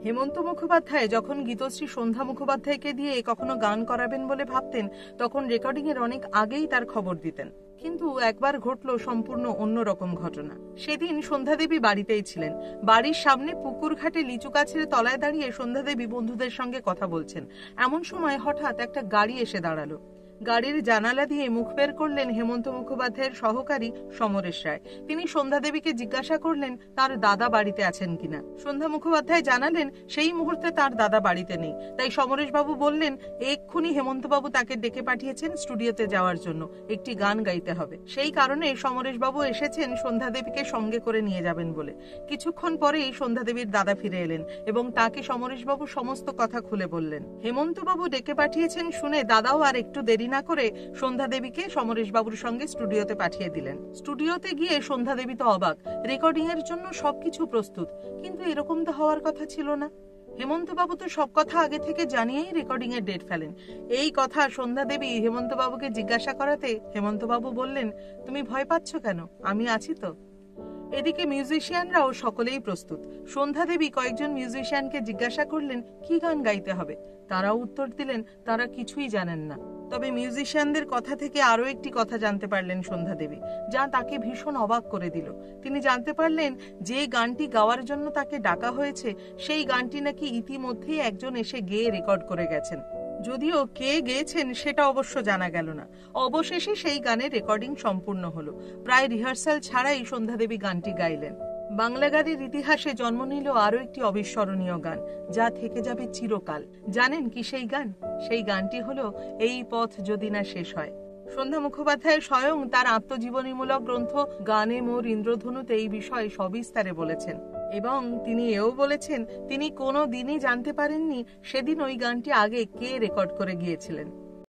হেমন্ত মুখোপাধ্যায় যখন গীতশ্রী সন্ধ্যা মুখোপাধ্যায়কে দিয়ে কখনো গান করাবেন বলে ভাবতেন, তখন রেকর্ডিং এর অনেক আগেই তার খবর দিতেন। কিন্তু একবার ঘটল সম্পূর্ণ অন্যরকম ঘটনা। সেদিন সন্ধ্যাদেবী বাড়িতেই ছিলেন। বাড়ির সামনে পুকুর ঘাটে লিচু গাছের তলায় দাঁড়িয়ে সন্ধ্যাদেবী বন্ধুদের সঙ্গে কথা বলছেন। এমন সময় হঠাৎ একটা গাড়ি এসে দাঁড়ালো। গাড়ির জানালা দিয়ে মুখ বের করলেন হেমন্ত মুখোপাধ্যায়ের সহকারী সমরেশ রায়। তিনি সন্ধ্যাদেবীকে জিজ্ঞাসা করলেন তার দাদা বাড়িতে আছেন কিনা। সন্ধ্যা মুখোপাধ্যায় জানালেন সেই মুহূর্তে তার দাদা বাড়িতে নেই। তাই সমরেশ বাবু বললেন এক্ষুনি হেমন্তবাবু তাকে ডেকে পাঠিয়েছেন স্টুডিওতে যাওয়ার জন্য, একটি গান গাইতে হবে। সেই কারণে সমরেশ বাবু এসেছেন সন্ধ্যাদেবীকে সঙ্গে করে নিয়ে যাবেন বলে। কিছুক্ষণ পরেই সন্ধ্যাদেবীর দাদা ফিরে এলেন এবং তাকে সমরেশ বাবু সমস্ত কথা খুলে বললেন। হেমন্তবাবু ডেকে পাঠিয়েছেন শুনে দাদাও আর একটু দেরি না করে সন্ধ্যাদেবীকে সমরেশ বাবুর সঙ্গে স্টুডিওতে পাঠিয়ে দিলেন। স্টুডিওতে গিয়ে সন্ধ্যাদেবী তো অবাক। রেকর্ডিং এর জন্য সবকিছু প্রস্তুত, কিন্তু এরকম তো হওয়ার কথা ছিল না। হেমন্তবাবু তো সব কথা আগে থেকে জানিয়েই রেকর্ডিং এর ডেট ফেলেন। এই কথা সন্ধ্যাদেবী হেমন্তবাবুকে জিজ্ঞাসা করাতে হেমন্তবাবু বললেন, তুমি ভয় পাচ্ছ কেন, আমি আছি তো। এদিকে মিউজিশিয়ানরাও সকলেই প্রস্তুত। সন্ধ্যাদেবী কয়েকজন মিউজিশিয়ানকে জিজ্ঞাসা করলেন কি গান গাইতে হবে। তারাও উত্তর দিলেন তারা কিছুই জানেন না। তবে মিউজিশিয়ানদের কথা থেকে আরো একটি কথা জানতে পারলেন সন্ধ্যাদেবী, যা তাকে ভীষণ অবাক করে দিল। তিনি জানতে পারলেন যে গানটি গাওয়ার জন্য তাকে ডাকা হয়েছে সেই গানটি নাকি ইতিমধ্যেই একজন এসে গেয়ে রেকর্ড করে গেছেন। যদিও কে গেয়েছেন সেটা অবশ্য জানা গেল না। অবশেষে সেই গানের রেকর্ডিং সম্পূর্ণ হলো। প্রায় রিহার্সাল ছাড়াই সন্ধ্যাদেবী গানটি গাইলেন। বাংলা গানের ইতিহাসে জন্ম নিল আরো একটি অবিস্মরণীয় গান, যা থেকে যাবে চিরকাল। জানেন কি সেই গান? সেই গানটি হলো এই পথ যদি না শেষ হয়। সন্ধ্যা মুখোপাধ্যায় স্বয়ং তার আত্মজীবনীমূলক গ্রন্থ গানে মোর ইন্দ্রধনুতে এই বিষয়ে সবিস্তারে বলেছেন এবং তিনি এও বলেছেন তিনি কোনো দিনই জানতে পারেননি সেদিন ওই গানটি আগে কে রেকর্ড করে গিয়েছিলেন।